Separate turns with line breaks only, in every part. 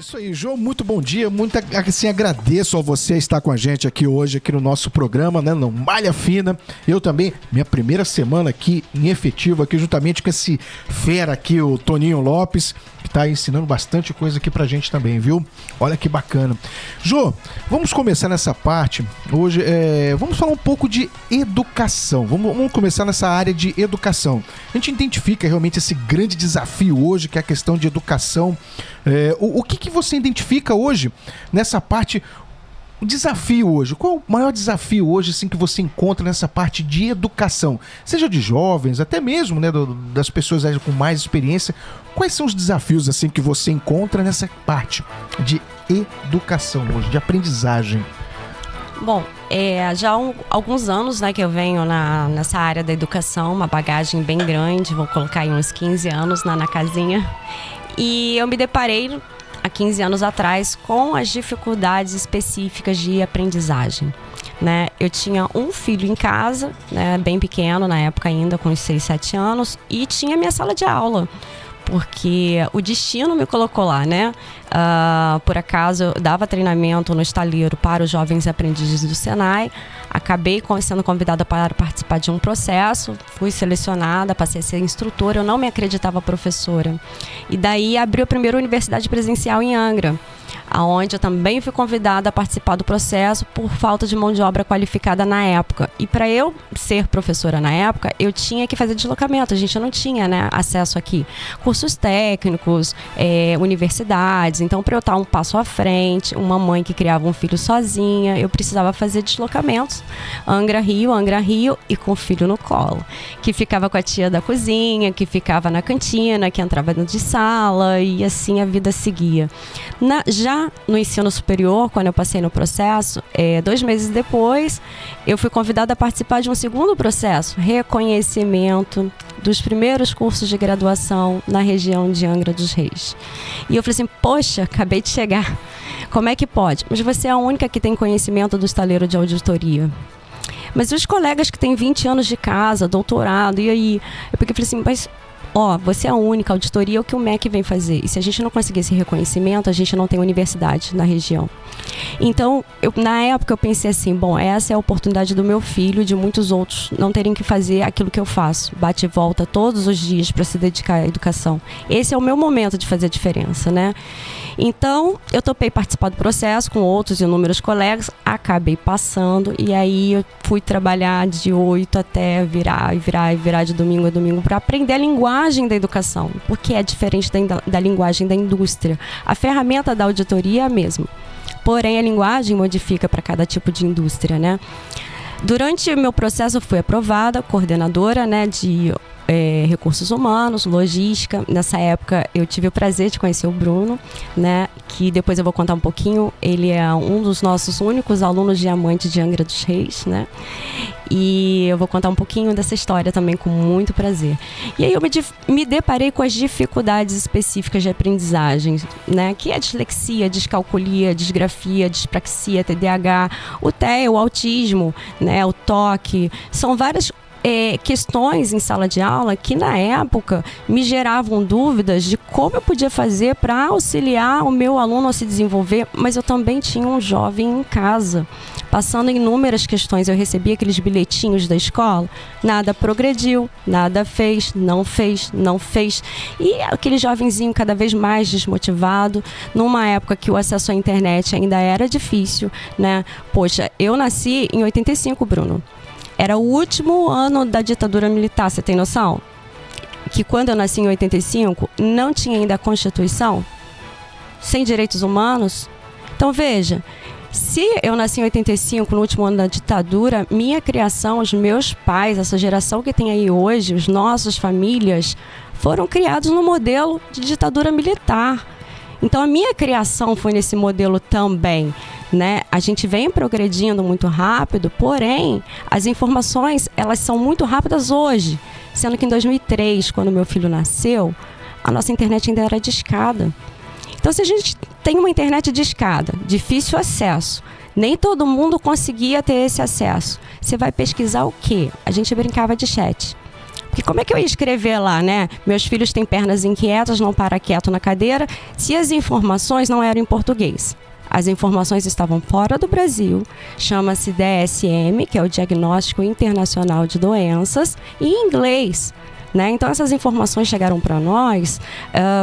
Isso aí, João, muito bom dia, muito assim, agradeço a você estar com a gente aqui hoje, aqui no nosso programa, né, no Malha Fina. Eu também, minha primeira semana aqui em efetivo, aqui juntamente com esse fera aqui, o Toninho Lopes, que está ensinando bastante coisa aqui pra gente também, viu? Olha que bacana. Jô, vamos começar nessa parte, hoje, vamos falar um pouco de educação, vamos começar nessa área de educação. A gente identifica realmente esse grande desafio hoje, que é a questão de educação. O que você identifica hoje nessa parte, o desafio hoje? Qual é o maior desafio hoje assim, que você encontra nessa parte de educação? Seja de jovens, até mesmo, né, das pessoas com mais experiência. Quais são os desafios assim, que você encontra nessa parte de educação hoje, de aprendizagem?
Bom, já há alguns anos, né, que eu venho nessa área da educação, uma bagagem bem grande, vou colocar aí uns 15 anos na casinha. E eu me deparei há 15 anos atrás com as dificuldades específicas de aprendizagem, né? Eu tinha um filho em casa, né, bem pequeno na época ainda, com uns 6, 7 anos, e tinha minha sala de aula, porque o destino me colocou lá, né? Por acaso eu dava treinamento no estaleiro para os jovens aprendizes do Senai, acabei sendo convidada para participar de um processo, fui selecionada, passei a ser instrutora, eu não me acreditava professora. E daí abriu a primeira universidade presencial em Angra, aonde eu também fui convidada a participar do processo por falta de mão de obra qualificada na época. E para eu ser professora na época, eu tinha que fazer deslocamento, a gente não tinha, né, acesso aqui. Cursos técnicos, universidades, então para eu estar um passo à frente, uma mãe que criava um filho sozinha, eu precisava fazer deslocamentos, Angra-Rio e com o filho no colo, que ficava com a tia da cozinha, que ficava na cantina, que entrava dentro de sala e assim a vida seguia. Já no ensino superior, quando eu passei no processo, 2 meses depois, eu fui convidada a participar de um segundo processo, reconhecimento dos primeiros cursos de graduação na região de Angra dos Reis. E eu falei assim, poxa, acabei de chegar, como é que pode? Mas você é a única que tem conhecimento do estaleiro de auditoria. Mas os colegas que têm 20 anos de casa, doutorado, e aí? Eu falei assim, mas você é a única auditoria, é o que o MEC vem fazer. E se a gente não conseguir esse reconhecimento, a gente não tem universidade na região. Então, na época eu pensei assim, essa é a oportunidade do meu filho e de muitos outros não terem que fazer aquilo que eu faço. Bate e volta todos os dias para se dedicar à educação. Esse é o meu momento de fazer a diferença, né? Então, eu topei participar do processo com outros inúmeros colegas, acabei passando e aí eu fui trabalhar de 8 até virar de domingo a domingo para aprender a linguagem da educação, porque é diferente da linguagem da indústria. A ferramenta da auditoria é a mesma, porém a linguagem modifica para cada tipo de indústria, né? Durante o meu processo eu fui aprovada, coordenadora, né, de recursos humanos, logística. Nessa época eu tive o prazer de conhecer o Bruno, né, que depois eu vou contar um pouquinho. Ele é um dos nossos únicos alunos diamante de Angra dos Reis, né? E eu vou contar um pouquinho dessa história também com muito prazer. E aí eu me deparei com as dificuldades específicas de aprendizagem, né? Que é a dislexia, descalculia, disgrafia, dispraxia, TDAH, o TEA, o autismo, né? O toque. São várias questões em sala de aula que na época me geravam dúvidas de como eu podia fazer para auxiliar o meu aluno a se desenvolver, mas eu também tinha um jovem em casa passando inúmeras questões. Eu recebia aqueles bilhetinhos da escola, nada progrediu, nada fez, não fez, e aquele jovenzinho cada vez mais desmotivado, numa época que o acesso à internet ainda era difícil, né? Poxa, eu nasci em 85, Bruno. Era o último ano da ditadura militar, você tem noção? Que quando eu nasci em 85, não tinha ainda a Constituição, sem direitos humanos. Então veja, se eu nasci em 85, no último ano da ditadura, minha criação, os meus pais, essa geração que tem aí hoje, as nossas famílias, foram criados no modelo de ditadura militar. Então a minha criação foi nesse modelo também, né? A gente vem progredindo muito rápido, porém as informações elas são muito rápidas hoje, sendo que em 2003, quando meu filho nasceu, a nossa internet ainda era discada. Então se a gente tem uma internet discada, difícil acesso, nem todo mundo conseguia ter esse acesso. Você vai pesquisar o quê? A gente brincava de chat. Por E como é que eu ia escrever lá, né? Meus filhos têm pernas inquietas, não para quieto na cadeira, se as informações não eram em português. As informações estavam fora do Brasil, chama-se DSM, que é o Diagnóstico Internacional de Doenças, e em inglês. Né? Então essas informações chegaram para nós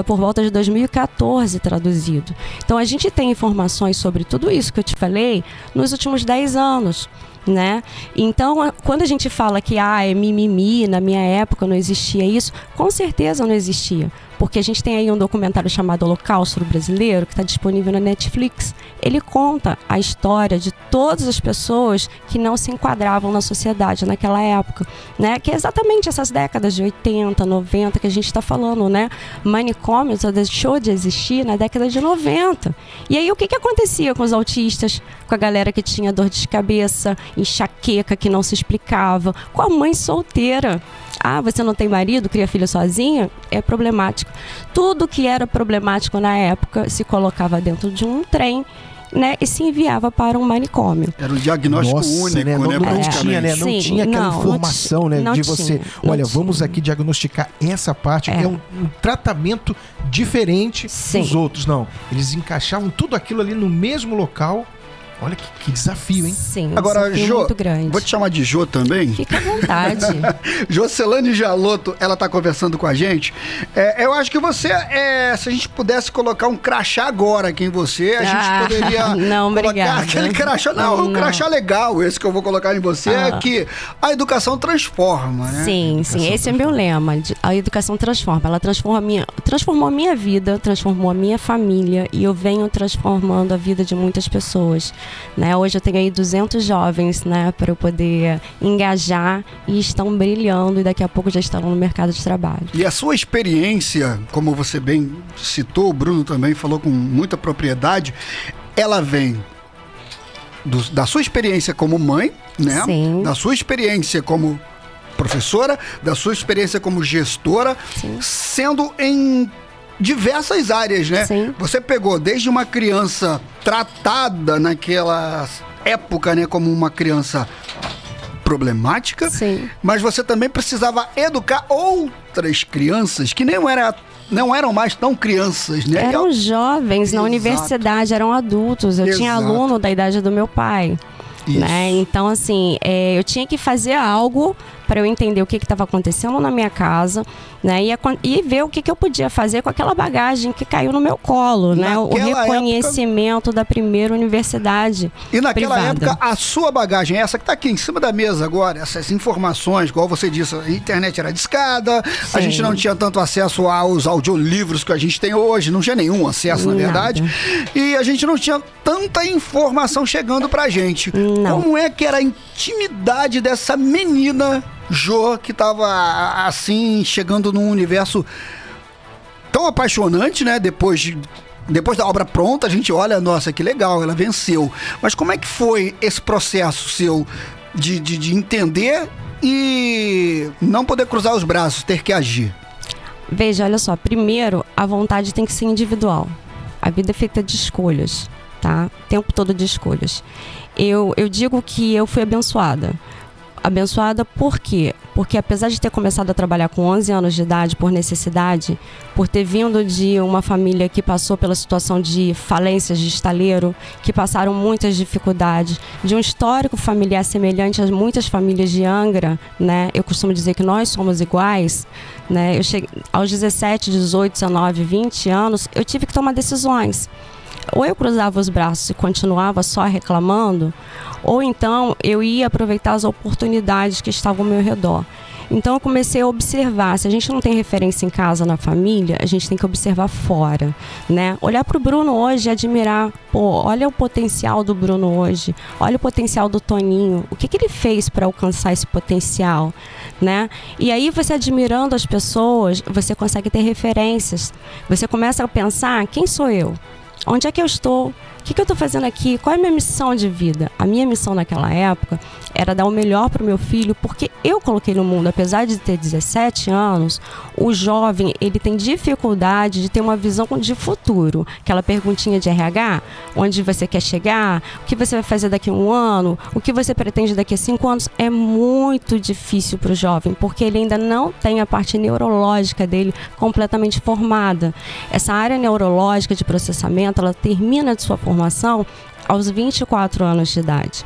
por volta de 2014 traduzido. Então a gente tem informações sobre tudo isso que eu te falei nos últimos 10 anos. Né? Então, quando a gente fala que é mimimi, na minha época não existia isso, com certeza não existia. Porque a gente tem aí um documentário chamado Holocausto Brasileiro, que está disponível na Netflix. Ele conta a história de todas as pessoas que não se enquadravam na sociedade naquela época, né? Que é exatamente essas décadas de 80, 90 que a gente está falando, né? Manicômio só deixou de existir na década de 90. E aí o que acontecia com os autistas, com a galera que tinha dor de cabeça, enxaqueca que não se explicava, com a mãe solteira? Você não tem marido, cria filho sozinha? É problemático. Tudo que era problemático na época se colocava dentro de um trem, né, e se enviava para um manicômio.
Era um diagnóstico único, né?
Não tinha aquela informação, né, de você, olha, vamos aqui diagnosticar essa parte, que é um tratamento diferente dos outros. Não, eles encaixavam tudo aquilo ali no mesmo local. Olha que desafio, hein?
Sim,
agora,
Jô, muito grande.
Vou te chamar de Jô também.
Fica à vontade.
Jocelane Jalotto, ela tá conversando com a gente. Eu acho que você, se a gente pudesse colocar um crachá agora aqui em você, a gente poderia
não,
colocar
obrigada.
aquele crachá. Não, um crachá legal, esse que eu vou colocar em você, é que a educação transforma, né?
Sim, esse é meu lema. A educação transforma. Ela transformou a minha vida, transformou a minha família, e eu venho transformando a vida de muitas pessoas. Né? Hoje eu tenho aí 200 jovens, né, para eu poder engajar, e estão brilhando, e daqui a pouco já estão no mercado de trabalho.
E a sua experiência, como você bem citou, o Bruno também falou com muita propriedade, ela vem da sua experiência como mãe, né?
Sim.
Da sua experiência como professora, da sua experiência como gestora, sim, sendo em diversas áreas, né?
Sim.
Você pegou desde uma criança tratada naquela época, né, como uma criança problemática,
sim,
mas você também precisava educar outras crianças que não eram mais tão crianças, né?
Eram jovens. Exato. Na universidade, eram adultos. Eu tinha aluno da idade do meu pai. Né? Então, assim, eu tinha que fazer algo para eu entender o que estava acontecendo na minha casa, né? E ver o que eu podia fazer com aquela bagagem que caiu no meu colo, né? O reconhecimento da primeira universidade
E naquela
privada.
época, a sua bagagem, essa que está aqui em cima da mesa agora, essas informações, igual você disse, a internet era discada, sim, a gente não tinha tanto acesso aos audiolivros que a gente tem hoje, não tinha nenhum acesso, na verdade, e a gente não tinha tanta informação chegando pra gente.
Não.
Como é que era a intimidade dessa menina Jô, que tava assim, chegando num universo tão apaixonante, né? Depois da obra pronta, a gente olha, nossa, que legal, ela venceu. Mas como é que foi esse processo seu de entender e não poder cruzar os braços, ter que agir?
Veja, olha só, primeiro, a vontade tem que ser individual. A vida é feita de escolhas, tá? O tempo todo de escolhas. Eu digo que eu fui abençoada. Abençoada por quê? Porque apesar de ter começado a trabalhar com 11 anos de idade por necessidade, por ter vindo de uma família que passou pela situação de falências de estaleiro, que passaram muitas dificuldades, de um histórico familiar semelhante a muitas famílias de Angra, né? Eu costumo dizer que nós somos iguais, né? Eu cheguei aos 17, 18, 19, 20 anos, eu tive que tomar decisões. Ou eu cruzava os braços e continuava só reclamando, ou então eu ia aproveitar as oportunidades que estavam ao meu redor. Então eu comecei a observar. Se a gente não tem referência em casa, na família, a gente tem que observar fora, né? Olhar para o Bruno hoje e admirar. Pô, olha o potencial do Bruno hoje. Olha o potencial do Toninho. O que ele fez para alcançar esse potencial, né? E aí você admirando as pessoas, você consegue ter referências. Você começa a pensar, quem sou eu? Onde é que eu estou? O que eu estou fazendo aqui? Qual é a minha missão de vida? A minha missão naquela época era dar o melhor para o meu filho, porque eu coloquei no mundo, apesar de ter 17 anos, o jovem, ele tem dificuldade de ter uma visão de futuro. Aquela perguntinha de RH, onde você quer chegar, o que você vai fazer daqui a 1 ano, o que você pretende daqui a 5 anos, é muito difícil para o jovem, porque ele ainda não tem a parte neurológica dele completamente formada. Essa área neurológica de processamento, ela termina de sua formação aos 24 anos de idade.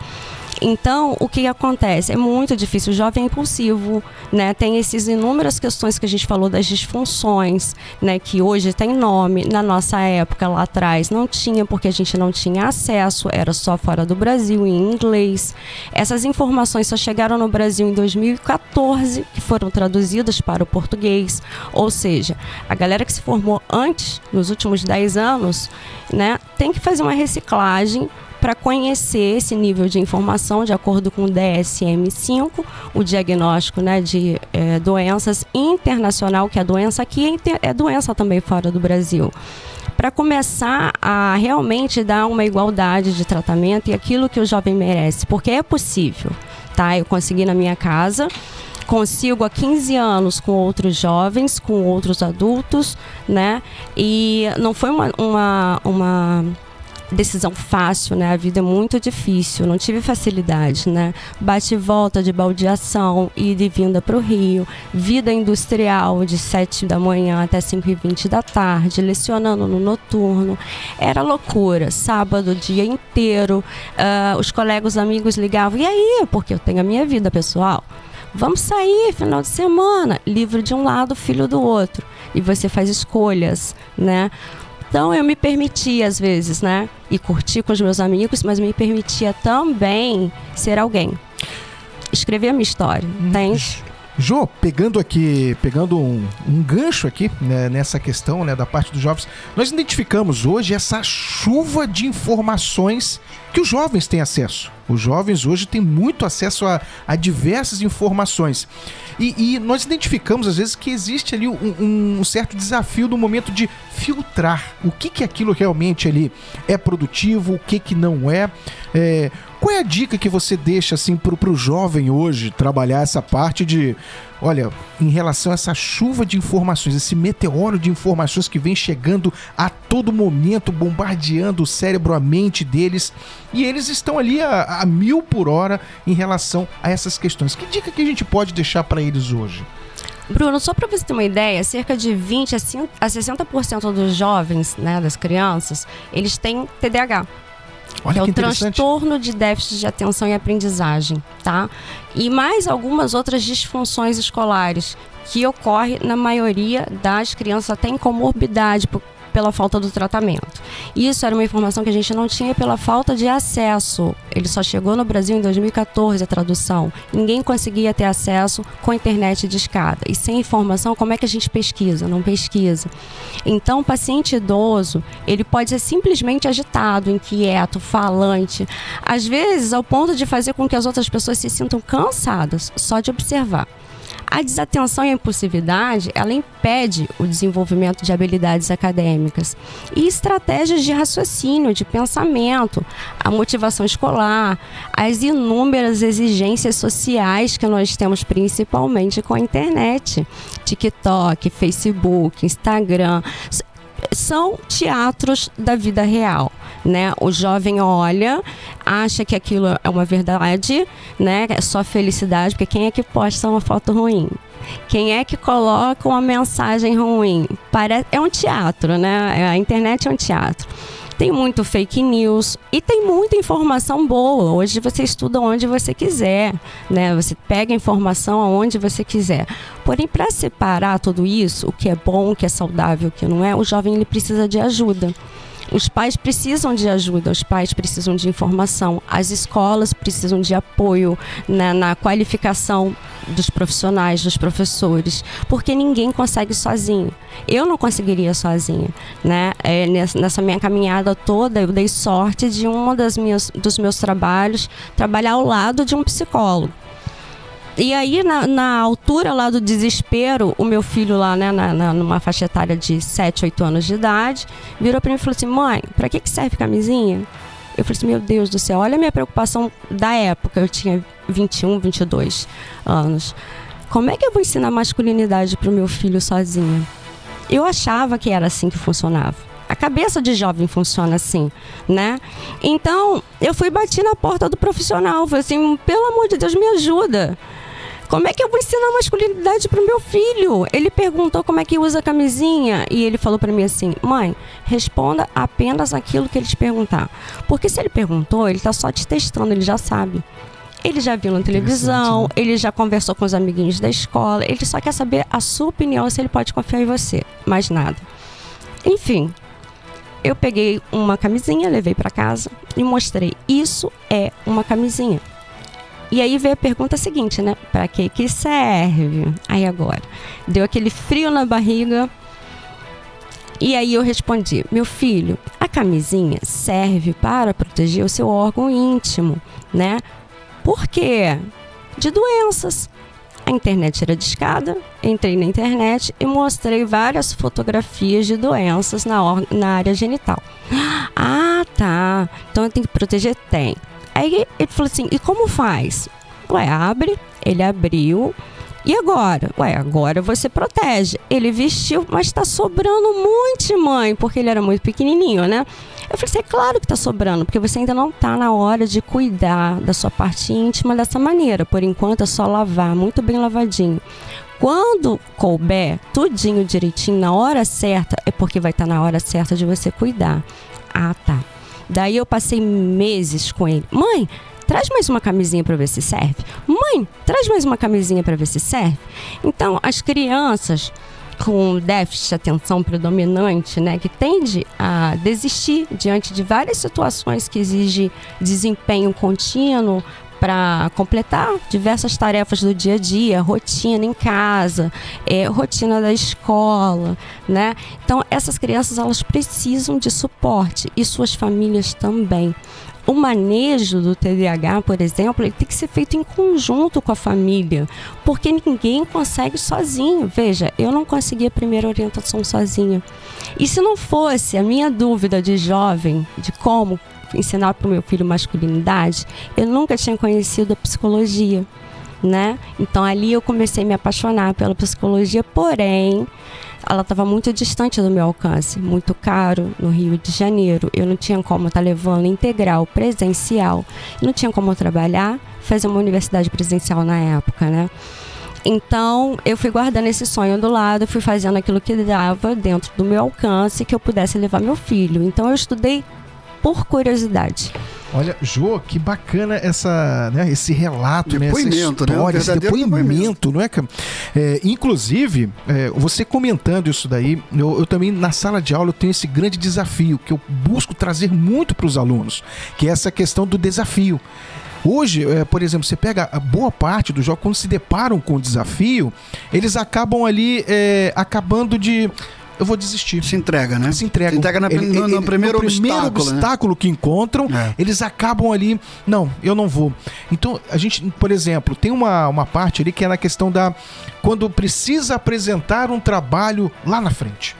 Então, o que acontece? É muito difícil. O jovem é impulsivo, né? Tem essas inúmeras questões que a gente falou das disfunções, né? Que hoje tem nome. Na nossa época, lá atrás, não tinha, porque a gente não tinha acesso, era só fora do Brasil, em inglês. Essas informações só chegaram no Brasil em 2014, que foram traduzidas para o português. Ou seja, a galera que se formou antes, nos últimos 10 anos, né? Tem que fazer uma reciclagem para conhecer esse nível de informação de acordo com o DSM-5, o diagnóstico, né, de doenças internacional, que a doença aqui é doença também fora do Brasil, para começar a realmente dar uma igualdade de tratamento e aquilo que o jovem merece, porque é possível, tá? Eu consegui na minha casa, consigo há 15 anos com outros jovens, com outros adultos, né? E não foi uma decisão fácil, né? A vida é muito difícil, não tive facilidade, né? Bate e volta de baldeação, ida e vinda para o Rio, vida industrial de 7 da manhã até 5h20 da tarde, lecionando no noturno. Era loucura, sábado o dia inteiro, os colegas, amigos ligavam, e aí? Porque eu tenho a minha vida pessoal. Vamos sair final de semana, livro de um lado, filho do outro. E você faz escolhas, né? Então eu me permitia às vezes, né? E curtir com os meus amigos, mas me permitia também ser alguém. Escrever a minha história, entende?
Jô, pegando um gancho aqui, né, nessa questão, né, da parte dos jovens, nós identificamos hoje essa chuva de informações que os jovens têm acesso. Os jovens hoje têm muito acesso a diversas informações. E nós identificamos, às vezes, que existe ali um certo desafio no momento de filtrar o que aquilo realmente ali é produtivo, o que não é. Qual é a dica que você deixa assim, pro jovem hoje trabalhar essa parte de, olha, em relação a essa chuva de informações, esse meteoro de informações que vem chegando a todo momento, bombardeando o cérebro, a mente deles, e eles estão ali a 1000 por hora em relação a essas questões. Que dica que a gente pode deixar para eles hoje?
Bruno, só para você ter uma ideia, cerca de 20 a 60% dos jovens, né, das crianças, eles têm TDAH.
Olha,
que é o
interessante.
transtorno de déficit de atenção e aprendizagem, tá? E mais algumas outras disfunções escolares que ocorrem na maioria das crianças, até em comorbidade pela falta do tratamento. Isso era uma informação que a gente não tinha pela falta de acesso. Ele só chegou no Brasil em 2014, a tradução. Ninguém conseguia ter acesso com a internet de escada. E sem informação, como é que a gente pesquisa? Não pesquisa. Então, o paciente idoso, ele pode ser simplesmente agitado, inquieto, falante, às vezes ao ponto de fazer com que as outras pessoas se sintam cansadas só de observar. A desatenção e a impulsividade, ela impede o desenvolvimento de habilidades acadêmicas e estratégias de raciocínio, de pensamento, a motivação escolar, as inúmeras exigências sociais que nós temos principalmente com a internet, TikTok, Facebook, Instagram, são teatros da vida real, né? O jovem olha, acha que aquilo é uma verdade, né? É só felicidade, porque quem é que posta uma foto ruim? Quem é que coloca uma mensagem ruim? É um teatro, né? A internet é um teatro. Tem muito fake news e tem muita informação boa. Hoje você estuda onde você quiser, né? Você pega a informação aonde você quiser. Porém, para separar tudo isso, o que é bom, o que é saudável, o que não é, o jovem ele precisa de ajuda. Os pais precisam de ajuda, os pais precisam de informação, as escolas precisam de apoio na qualificação dos profissionais, dos professores, porque ninguém consegue sozinho. Eu não conseguiria sozinha, né? Nessa minha caminhada toda, eu dei sorte de dos meus trabalhos, trabalhar ao lado de um psicólogo. E aí, na altura lá do desespero, o meu filho lá, né, numa faixa etária de 7, 8 anos de idade, virou pra mim e falou assim: mãe, pra que serve camisinha? Eu falei assim: meu Deus do céu, olha a minha preocupação da época. Eu tinha 21, 22 anos. Como é que eu vou ensinar masculinidade pro meu filho sozinha? Eu achava que era assim que funcionava. A cabeça de jovem funciona assim, né? Então, eu fui bati na porta do profissional. Falei assim: pelo amor de Deus, me ajuda. Como é que eu vou ensinar masculinidade pro meu filho? Ele perguntou como é que usa a camisinha e ele falou pra mim assim: mãe, responda apenas aquilo que ele te perguntar. Porque se ele perguntou, ele tá só te testando, ele já sabe. Ele já viu na televisão, ele já conversou com os amiguinhos da escola, ele só quer saber a sua opinião, se ele pode confiar em você, mais nada. Enfim, eu peguei uma camisinha, levei pra casa e mostrei: isso é uma camisinha. E aí veio a pergunta seguinte, né? Pra que serve? Aí agora, deu aquele frio na barriga. E aí eu respondi: meu filho, a camisinha serve para proteger o seu órgão íntimo, né? Por quê? De doenças. A internet era discada, entrei na internet e mostrei várias fotografias de doenças na área genital. Ah, tá. Então eu tenho que proteger? Tem. Aí ele falou assim: e como faz? Ué, abre. Ele abriu. E agora? Ué, agora você protege. Ele vestiu, mas tá sobrando muito, mãe, porque ele era muito pequenininho, né? Eu falei assim: é claro que tá sobrando, porque você ainda não tá na hora de cuidar da sua parte íntima dessa maneira. Por enquanto é só lavar, muito bem lavadinho. Quando couber tudinho direitinho, na hora certa, é porque vai estar na hora certa de você cuidar. Ah, tá. Daí eu passei meses com ele. Mãe, traz mais uma camisinha para ver se serve. Mãe, traz mais uma camisinha para ver se serve. Então, as crianças com déficit de atenção predominante, né, que tende a desistir diante de várias situações que exigem desempenho contínuo para completar diversas tarefas do dia a dia, rotina em casa, rotina da escola, né? Então, essas crianças, elas precisam de suporte e suas famílias também. O manejo do TDAH, por exemplo, ele tem que ser feito em conjunto com a família, porque ninguém consegue sozinho. Veja, eu não consegui a primeira orientação sozinha. E se não fosse a minha dúvida de jovem, de como ensinar para o meu filho masculinidade, eu nunca tinha conhecido a psicologia, né? Então ali eu comecei a me apaixonar pela psicologia, porém ela estava muito distante do meu alcance, muito caro no Rio de Janeiro. Eu não tinha como estar levando integral, presencial, não tinha como trabalhar, fazer uma universidade presencial na época, né? Então, eu fui guardando esse sonho do lado, fui fazendo aquilo que dava dentro do meu alcance, que eu pudesse levar meu filho. Então, eu estudei por curiosidade.
Olha, Jô, que bacana esse relato,
depoimento,
essa história,
né?
Esse depoimento, não é, cara? Inclusive, você comentando isso daí, eu também, na sala de aula, eu tenho esse grande desafio, que eu busco trazer muito para os alunos, que é essa questão do desafio. Hoje, por exemplo, você pega a boa parte dos jovens, quando se deparam com o desafio, eles acabam ali acabando de... eu vou desistir.
Se entrega, né?
Se entrega.
Se entrega no primeiro obstáculo,
né? Que encontram, eles acabam ali, não, eu não vou. Então, a gente, por exemplo, tem uma parte ali que é na questão da... quando precisa apresentar um trabalho lá na frente.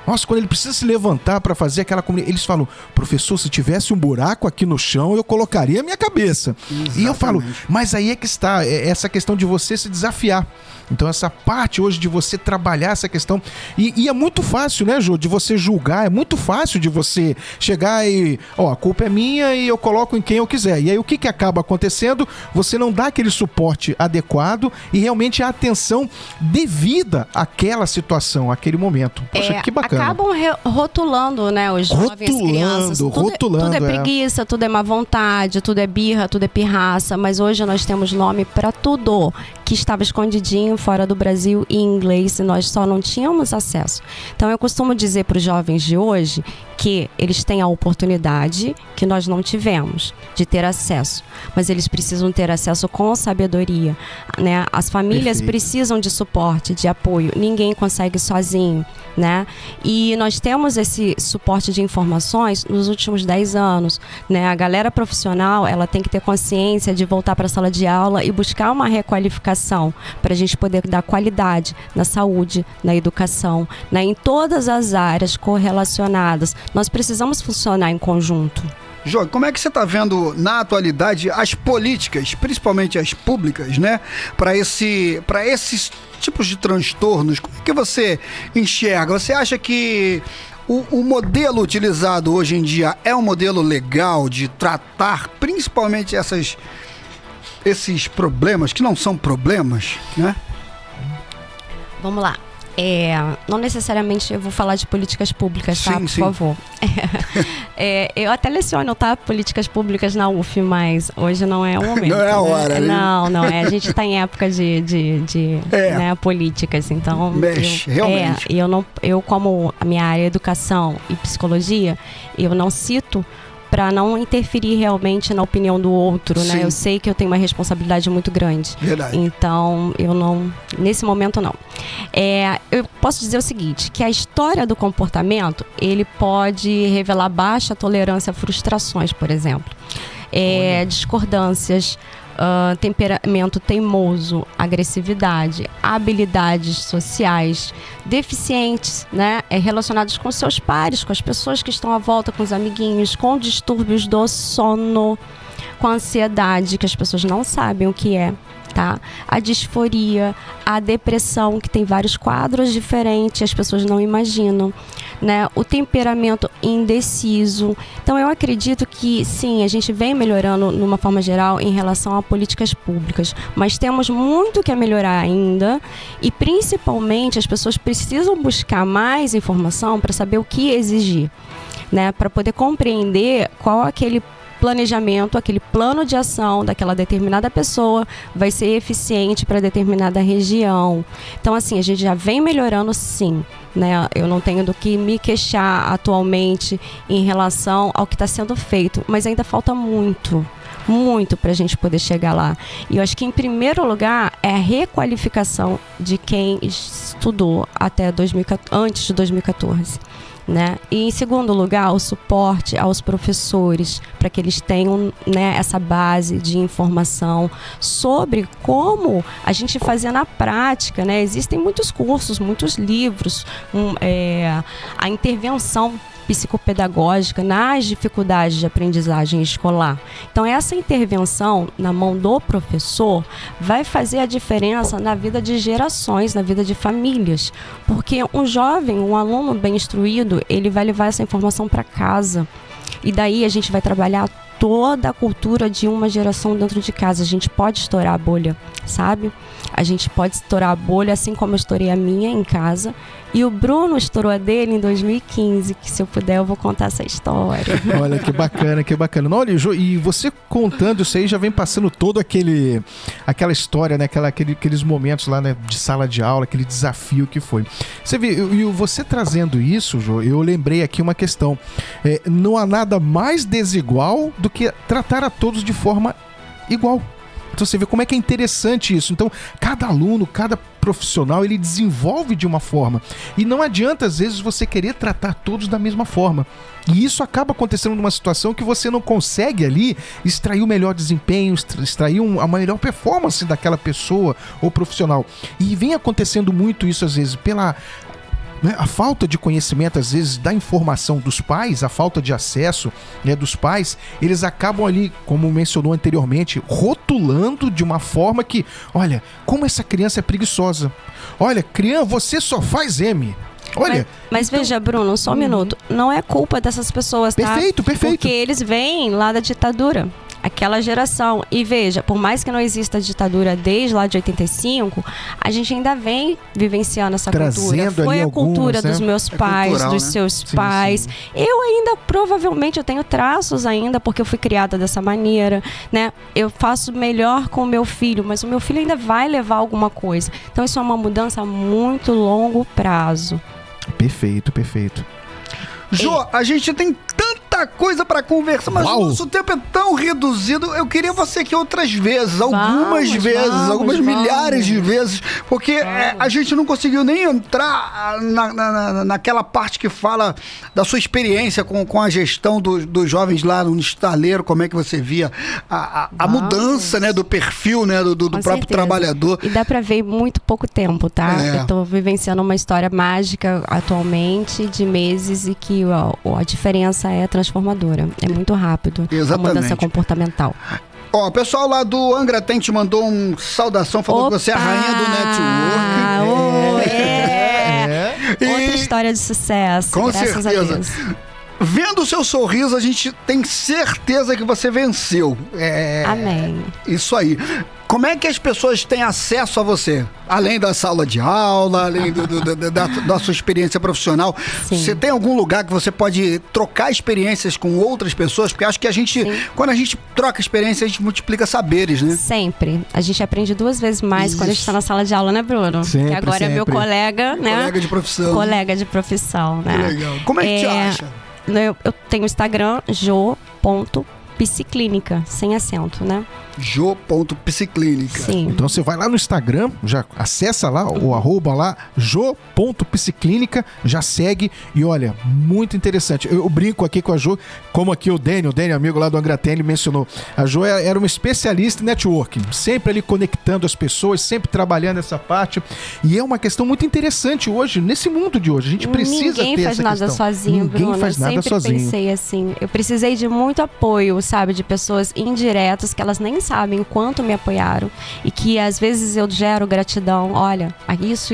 Nossa, quando ele precisa se levantar para fazer aquela comunidade, eles falam: professor, se tivesse um buraco aqui no chão, eu colocaria a minha cabeça. Exatamente. E eu falo, mas aí é que está, essa questão de você se desafiar. Então essa parte hoje de você trabalhar essa questão, e é muito fácil, né, Jô, de você julgar, é muito fácil de você chegar e, a culpa é minha e eu coloco em quem eu quiser. E aí o que acaba acontecendo? Você não dá aquele suporte adequado e realmente a atenção devida àquela situação, àquele momento. Poxa, que bacana.
Acabam rotulando, né, os jovens crianças. Tudo é preguiça, tudo é má vontade, tudo é birra, tudo é pirraça, mas hoje nós temos nome para tudo. que estava escondidinho fora do Brasil em inglês e nós só não tínhamos acesso. Então eu costumo dizer para os jovens de hoje que eles têm a oportunidade que nós não tivemos de ter acesso, mas eles precisam ter acesso com sabedoria, né? As famílias precisam de suporte, de apoio, ninguém consegue sozinho, né? E nós temos esse suporte de informações nos últimos 10 anos, né? A galera profissional, ela tem que ter consciência de voltar para a sala de aula e buscar uma requalificação para a gente poder dar qualidade na saúde, na educação, né? Em todas as áreas correlacionadas. Nós precisamos funcionar em conjunto.
Jô, como é que você está vendo na atualidade as políticas, principalmente as públicas, né, para esses tipos de transtornos? Como é que você enxerga? Você acha que o modelo utilizado hoje em dia é um modelo legal de tratar principalmente esses problemas, que não são problemas, né?
Vamos lá. Não necessariamente eu vou falar de políticas públicas, tá? Por favor. Eu até leciono, tá? Políticas públicas na UF, mas hoje não é o momento.
Não é a hora, né?
Não. A gente está em época de né, políticas, então...
Mexe, realmente.
Eu, como a minha área é educação e psicologia, eu não cito para não interferir realmente na opinião do outro, né? Eu sei que eu tenho uma responsabilidade muito grande.
Verdade.
Então, eu não... Nesse momento, não. Eu posso dizer o seguinte, que a história do comportamento, ele pode revelar baixa tolerância a frustrações, por exemplo. Discordâncias, temperamento teimoso, agressividade, habilidades sociais, deficientes, né, relacionados com seus pares, com as pessoas que estão à volta, com os amiguinhos, com distúrbios do sono, com a ansiedade, que as pessoas não sabem o que é, tá? A disforia, a depressão, que tem vários quadros diferentes, as pessoas não imaginam, né? O temperamento indeciso. Então eu acredito que sim, a gente vem melhorando numa forma geral em relação a políticas públicas, mas temos muito que melhorar ainda e principalmente as pessoas precisam buscar mais informação para saber o que exigir, né? Para poder compreender qual aquele planejamento, aquele plano de ação daquela determinada pessoa vai ser eficiente para determinada região. Então, assim, a gente já vem melhorando, sim, né? Eu não tenho do que me queixar atualmente em relação ao que está sendo feito, mas ainda falta muito para a gente poder chegar lá. E eu acho que, em primeiro lugar, é a requalificação de quem estudou até antes de 2014. Né? E em segundo lugar, o suporte aos professores para que eles tenham, né, essa base de informação sobre como a gente fazia na prática, né? Existem muitos cursos, muitos livros, a intervenção psicopedagógica nas dificuldades de aprendizagem escolar. Então essa intervenção na mão do professor vai fazer a diferença na vida de gerações, na vida de famílias, porque um jovem, um aluno bem instruído, ele vai levar essa informação para casa e daí a gente vai trabalhar toda a cultura de uma geração dentro de casa. A gente pode estourar a bolha, sabe? A gente pode estourar a bolha assim como eu estourei a minha em casa. E o Bruno estourou a dele em 2015, que se eu puder eu vou contar essa história.
Olha, que bacana, que bacana. Não, olha, Jô, e você contando isso aí já vem passando todo aquela história, né? Aqueles momentos lá, né, de sala de aula, aquele desafio que foi. Você vê, você trazendo isso, Jô, eu lembrei aqui uma questão. Não há nada mais desigual do que tratar a todos de forma igual. Então você vê como é que é interessante isso. Então, cada aluno, cada profissional, ele desenvolve de uma forma. E não adianta, às vezes, você querer tratar todos da mesma forma. E isso acaba acontecendo numa situação que você não consegue ali extrair o melhor desempenho, extrair a melhor performance daquela pessoa ou profissional. E vem acontecendo muito isso, às vezes, pela... a falta de conhecimento, às vezes, da informação dos pais, a falta de acesso, né, dos pais, eles acabam ali, como mencionou anteriormente, rotulando de uma forma que, olha, como essa criança é preguiçosa. Olha, criança, você só faz M. Olha,
mas então... veja, Bruno, só um minuto. Não é culpa dessas pessoas, tá?
Perfeito.
Porque eles vêm lá da ditadura. aquela geração. E veja, por mais que não exista ditadura desde lá de 85, a gente ainda vem vivenciando essa cultura. Foi a cultura dos meus pais,
cultural,
dos
né?
seus pais. Eu ainda, provavelmente, eu tenho traços ainda, porque eu fui criada dessa maneira, né? Eu faço melhor com o meu filho, mas o meu filho ainda vai levar alguma coisa. Então isso é uma mudança a muito longo prazo.
Perfeito, perfeito.
Jô, a gente tem tanta coisa pra conversar, mas o nosso tempo é tão reduzido. Eu queria você aqui outras vezes, algumas milhares de vezes, porque a gente não conseguiu nem entrar naquela parte que fala da sua experiência com a gestão dos jovens lá no estaleiro, como é que você via a mudança, né, do perfil, né, do próprio trabalhador.
E dá pra ver muito pouco tempo, tá? Eu tô vivenciando uma história mágica atualmente, de meses, e que a diferença é transformadora. É muito rápido.
Exatamente.
A mudança comportamental.
Ó, o pessoal lá do Angra Tem te mandou uma saudação, falou que você é a rainha do network.
Outra história de sucesso.
Com
graças
certeza.
A Deus.
Vendo o seu sorriso, a gente tem certeza que você venceu.
Amém.
Isso aí. Como é que as pessoas têm acesso a você? Além da sala de aula, além da sua experiência profissional,
Sim.
Você tem algum lugar que você pode trocar experiências com outras pessoas? Porque acho que quando a gente troca experiência, a gente multiplica saberes, né?
Sempre. A gente aprende 2 vezes mais quando a gente está na sala de aula, né, Bruno?
Sempre,
que agora é meu colega, né?
Colega de profissão.
Colega de profissão, né?
Que legal. Como é que te acha?
Eu tenho o Instagram, jo.psiclínica, sem acento, né?
jo.psiclínica.
Sim.
Então você vai lá no Instagram, já acessa lá o @ lá, jo.psiclínica, já segue e olha, muito interessante. Eu brinco aqui com a Jo, como aqui o Dênio, amigo lá do Angra Tem, ele mencionou. A Jo era uma especialista em networking, sempre ali conectando as pessoas, sempre trabalhando essa parte. E é uma questão muito interessante hoje, nesse mundo de hoje. A gente precisa ter essa questão.
Ninguém faz nada sozinho,
Ninguém
Bruno.
faz nada sozinho.
Eu sempre pensei assim, eu precisei de muito apoio, sabe? De pessoas indiretas, que elas nem sabem o quanto me apoiaram e que às vezes eu gero gratidão. Olha, isso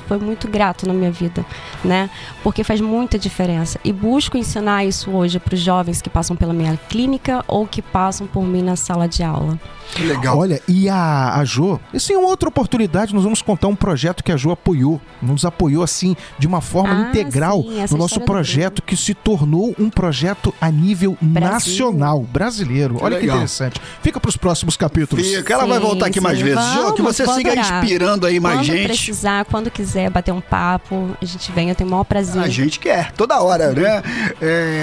foi muito grato na minha vida, né? Porque faz muita diferença. E busco ensinar isso hoje para os jovens que passam pela minha clínica ou que passam por mim na sala de aula.
Que legal.
Olha, e a Jo, isso em outra oportunidade, nós vamos contar um projeto que a Jo apoiou, nos apoiou assim, de uma forma integral, no nosso projeto que se tornou um projeto a nível nacional, brasileiro. Olha que interessante. Fica para os próximos capítulos.
Fica, ela vai voltar aqui mais vezes. Jo, que você siga inspirando aí mais gente.
Quando precisar, quando quiser bater um papo, a gente vem, eu tenho o maior prazer.
A gente quer, toda hora, né?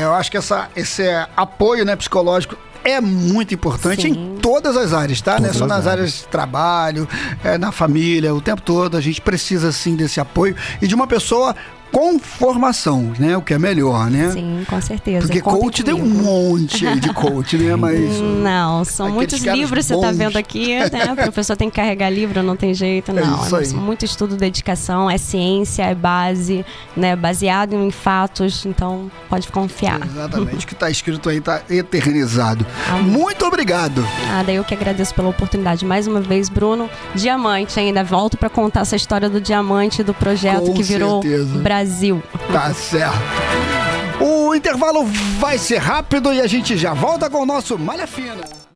Eu acho que esse apoio, né, psicológico é muito importante em todas as áreas, tá? Não é só nas áreas de trabalho, na família, o tempo todo. A gente precisa, sim, desse apoio e de uma pessoa com formação, né? O que é melhor, né?
Sim, com certeza.
Porque coach tem um monte aí de coach, né? Mas
não, são muitos livros, você tá vendo aqui, né? O professor tem que carregar livro, não tem jeito, não. Muito estudo, dedicação, é ciência, é base, né? Baseado em fatos, então pode confiar.
Exatamente, o que tá escrito aí tá eternizado. Muito obrigado.
Nada, eu que agradeço pela oportunidade. Mais uma vez, Bruno, diamante ainda. Volto pra contar essa história do diamante, do projeto que virou Brasil.
Tá certo. O intervalo vai ser rápido e a gente já volta com o nosso Malha Fina.